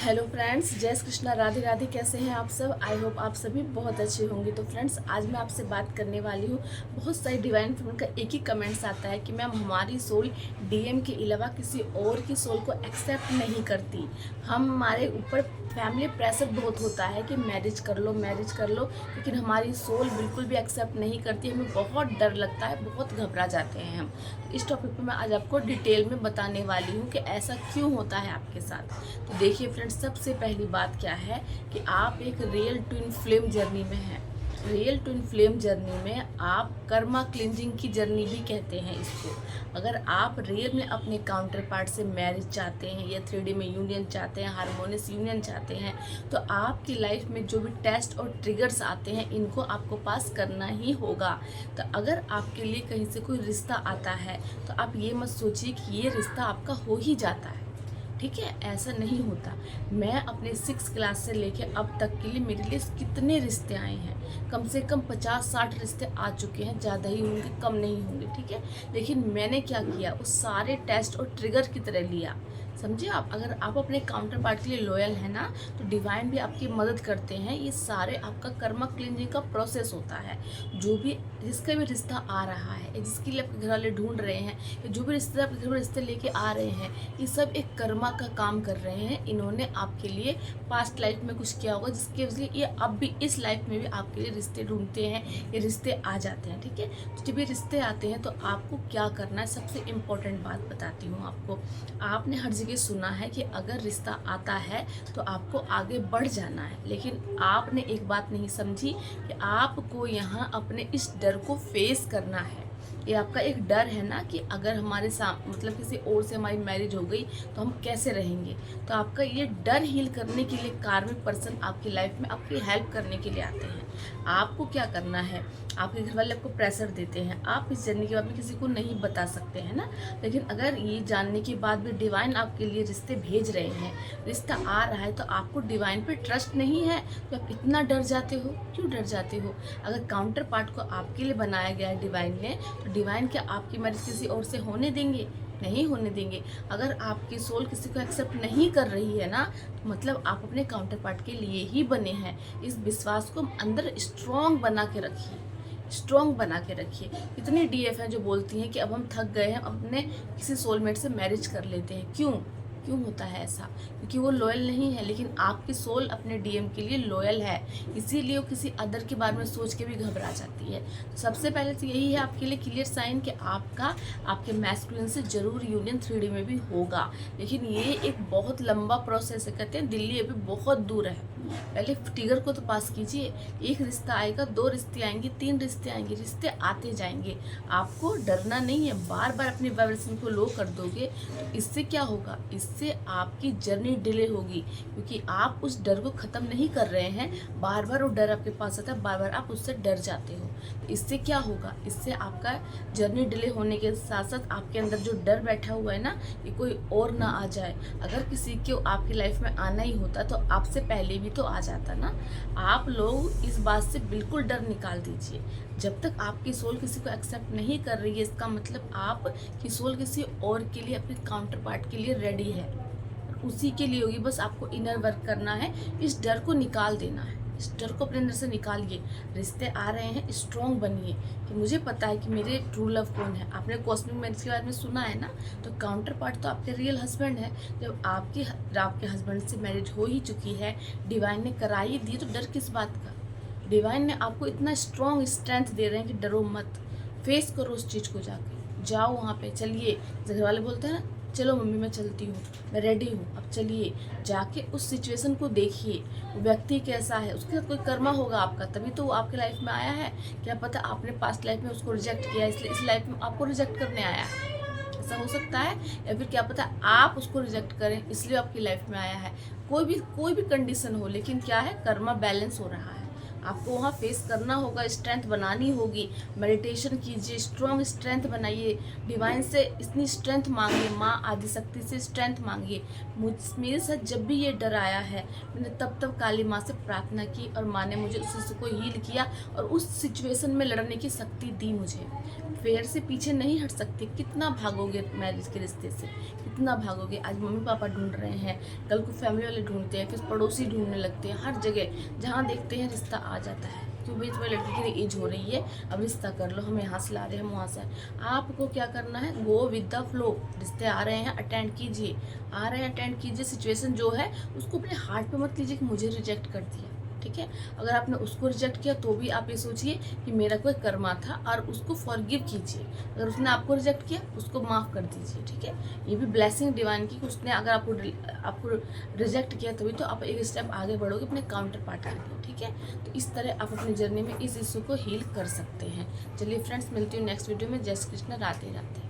Hello friends, जय श्री कृष्णा, राधे राधे। कैसे हैं आप सब? आई होप आप सभी बहुत अच्छे होंगे। तो फ्रेंड्स, आज मैं आपसे बात करने वाली हूँ। बहुत सारी डिवाइन फीमेल का एक ही कमेंट्स आता है कि मैम हमारी सोल डीएम के अलावा किसी और की सोल को एक्सेप्ट नहीं करती। हमारे ऊपर फैमिली प्रेशर बहुत होता है कि मैरिज कर लो, मैरिज कर लो, लेकिन हमारी सोल बिल्कुल भी एक्सेप्ट नहीं करती। हमें बहुत डर लगता है, बहुत घबरा जाते हैं हम। इस टॉपिक पे मैं आज आपको डिटेल में बताने वाली हूँ कि ऐसा क्यों होता है आपके साथ। तो देखिए फ्रेंड्स, सबसे पहली बात क्या है कि आप एक रियल ट्विन फ्लेम जर्नी में हैं। रियल ट्विन फ्लेम जर्नी में आप कर्मा क्लिनजिंग की जर्नी भी कहते हैं इसको। अगर आप रियल में अपने काउंटर पार्ट से मैरिज चाहते हैं या 3D में यूनियन चाहते हैं, हारमोनियस यूनियन चाहते हैं, तो आपकी लाइफ में जो भी टेस्ट और ट्रिगर्स आते हैं इनको आपको पास करना ही होगा। तो अगर आपके लिए कहीं से कोई रिश्ता आता है तो आप ये मत सोचिए कि ये रिश्ता आपका हो ही जाता है। ठीक है, ऐसा नहीं होता। मैं अपने 6 क्लास से लेके अब तक के लिए मेरे लिए कितने रिश्ते आए हैं, कम से कम 50-60 रिश्ते आ चुके हैं। ज़्यादा ही होंगे, कम नहीं होंगे। ठीक है, लेकिन मैंने क्या किया, उस सारे टेस्ट और ट्रिगर की तरह लिया। समझे आप? अगर आप अपने काउंटर पार्ट के लिए लॉयल है ना, तो डिवाइन भी आपकी मदद करते हैं। ये सारे आपका कर्मा क्लिनजिंग का प्रोसेस होता है। जो भी जिसका भी रिश्ता आ रहा है, जिसके लिए आपके घर वाले ढूंढ रहे हैं, या जो भी रिश्ते आपके घर में रिश्ते लेके आ रहे हैं, ये सब एक कर्मा का काम कर रहे हैं। इन्होंने आपके लिए पास्ट लाइफ में कुछ किया होगा, जिसके वजह से ये अब भी इस लाइफ में भी आपके लिए रिश्ते ढूंढते हैं, ये रिश्ते आ जाते हैं। ठीक है, तो जब ये रिश्ते आते हैं तो आपको क्या करना है, सबसे इम्पोर्टेंट बात बताती हूँ आपको। आपने हर जगह सुना है कि अगर रिश्ता आता है तो आपको आगे बढ़ जाना है, लेकिन आपने एक बात नहीं समझी कि आपको यहाँ अपने इस डर को फेस करना है। ये आपका एक डर है ना कि अगर हमारे साथ मतलब किसी और से हमारी मैरिज हो गई तो हम कैसे रहेंगे। तो आपका ये डर हील करने के लिए कार्मिक पर्सन आपकी लाइफ में आपकी हेल्प करने के लिए आते हैं। आपको क्या करना है, आपके घर वाले आपको प्रेशर देते हैं, आप इस जर्नी के बारे में किसी को नहीं बता सकते हैं ना। लेकिन अगर ये जानने के बाद भी डिवाइन आपके लिए रिश्ते भेज रहे हैं, रिश्ता आ रहा है, तो आपको डिवाइन पे ट्रस्ट नहीं है तो आप इतना डर जाते हो। क्यों डर जाते हो? अगर काउंटर पार्ट को आपके लिए बनाया गया है डिवाइन ने, तो डिवाइन क्या आपकी मैरिज किसी और से होने देंगे? नहीं होने देंगे। अगर आपकी सोल किसी को एक्सेप्ट नहीं कर रही है ना, तो मतलब आप अपने काउंटर पार्ट के लिए ही बने हैं। इस विश्वास को अंदर स्ट्रॉन्ग बना के रखिए, स्ट्रॉन्ग बना के रखिए। इतनी डीएफ हैं जो बोलती हैं कि अब हम थक गए हैं, अपने किसी सोलमेट से मैरिज कर लेते हैं। क्यों क्यों होता है ऐसा? क्योंकि वो लॉयल नहीं है, लेकिन आपकी सोल अपने डीएम के लिए लॉयल है। इसीलिए वो किसी अदर के बारे में सोच के भी घबरा जाती है। तो सबसे पहले तो यही है आपके लिए क्लियर साइन कि आपका आपके मैस्कुलिन से जरूर यूनियन 3D में भी होगा। लेकिन ये एक बहुत लंबा प्रोसेस है। कहते हैं दिल्ली अभी बहुत दूर है। पहले टिगर को तो पास कीजिए। एक रिश्ता आएगा, 2 रिश्ते आएंगे, 3 रिश्ते आएंगे, रिश्ते आते जाएंगे। आपको डरना नहीं है। बार बार अपनी वाइब्रेशन को लो कर दोगे तो इससे क्या होगा, इससे आपकी जर्नी डिले होगी, क्योंकि आप उस डर को ख़त्म नहीं कर रहे हैं। बार बार वो डर आपके पास आता है, बार बार आप उससे डर जाते हो। तो इससे क्या होगा, इससे आपका जर्नी डिले होने के साथ साथ आपके अंदर जो डर बैठा हुआ है ना कि कोई और ना आ जाए। अगर किसी को आपकी लाइफ में आना ही होता तो आपसे पहले भी तो आ जाता ना। आप लोग इस बात से बिल्कुल डर निकाल दीजिए। जब तक आपकी सोल किसी को एक्सेप्ट नहीं कर रही है, इसका मतलब आपकी सोल किसी और के लिए, अपने काउंटर पार्ट के लिए रेडी है। उसी के लिए होगी। बस आपको इनर वर्क करना है, इस डर को निकाल देना है। इस डर को अपने अंदर से निकालिए। रिश्ते आ रहे हैं, स्ट्रॉन्ग बनिए कि मुझे पता है कि मेरे ट्रू लव कौन है। आपने कॉस्मिक मैरिज के बारे में सुना है ना, तो काउंटर पार्ट तो आपके रियल हस्बैंड है। जब आपके हस्बैंड से मैरिज हो ही चुकी है, डिवाइन ने करा ही दी, तो डर किस बात का? डिवाइन ने आपको इतना स्ट्रॉन्ग स्ट्रेंथ दे रहे हैं कि डरो मत, फेस करो उस चीज़ को। जाके जाओ वहाँ पे, चलिए। घर वाले बोलते हैं ना, चलो मम्मी मैं चलती हूँ, मैं रेडी हूँ, अब चलिए। जाके उस सिचुएशन को देखिए, वो व्यक्ति कैसा है, उसके साथ कोई कर्मा होगा आपका, तभी तो वो आपके लाइफ में आया है। क्या पता आपने पास्ट लाइफ में उसको रिजेक्ट किया, इसलिए इस लाइफ में आपको रिजेक्ट करने आया है। ऐसा हो सकता है। या फिर क्या पता आप उसको रिजेक्ट करें, इसलिए आपकी लाइफ में आया है। कोई भी कंडीशन हो, लेकिन क्या है, कर्मा बैलेंस हो रहा है। आपको वहाँ फेस करना होगा, स्ट्रेंथ बनानी होगी। मेडिटेशन कीजिए, स्ट्रॉन्ग स्ट्रेंथ बनाइए, डिवाइन से इतनी स्ट्रेंथ मांगिए, माँ आदिशक्ति से स्ट्रेंथ मांगिए। मेरे साथ जब भी ये डर आया है, मैंने तब काली माँ से प्रार्थना की और माँ ने मुझे उस को हील किया और उस सिचुएशन में लड़ने की शक्ति दी मुझे। फेयर से पीछे नहीं हट सकते। कितना भागोगे मैरिज के रिश्ते से, कितना भागोगे। आज मम्मी पापा ढूंढ रहे हैं, कल को फैमिली वाले ढूंढते हैं, फिर पड़ोसी ढूंढने लगते हैं। हर जगह जहाँ देखते हैं रिश्ता आ जाता है, क्यों भाई तुम्हारी लड़की की एज हो रही है, अब रिश्ता कर लो, हम यहाँ से ला रहे हैं, हम वहाँ से। आपको क्या करना है, गो विद द फ्लो। रिश्ते आ रहे हैं, अटेंड कीजिए, आ रहे हैं अटेंड कीजिए। सिचुएशन जो है उसको अपने हार्ट पे मत लीजिए कि मुझे रिजेक्ट कर दिया, ठीक है। अगर आपने उसको रिजेक्ट किया तो भी आप ये सोचिए कि मेरा कोई कर्मा था और उसको फॉरगिव कीजिए। अगर उसने आपको रिजेक्ट किया उसको माफ़ कर दीजिए, ठीक है। ये भी ब्लेसिंग डिवाइन की, उसने अगर आपको रिजेक्ट किया तभी तो आप एक स्टेप आगे बढ़ोगे अपने काउंटर पार्ट के लिए, ठीक है। तो इस तरह आप अपनी जर्नी में इस इशू को हील कर सकते हैं। चलिए फ्रेंड्स, मिलती हूँ नेक्स्ट वीडियो में। जय श्री कृष्ण, राधे राधे।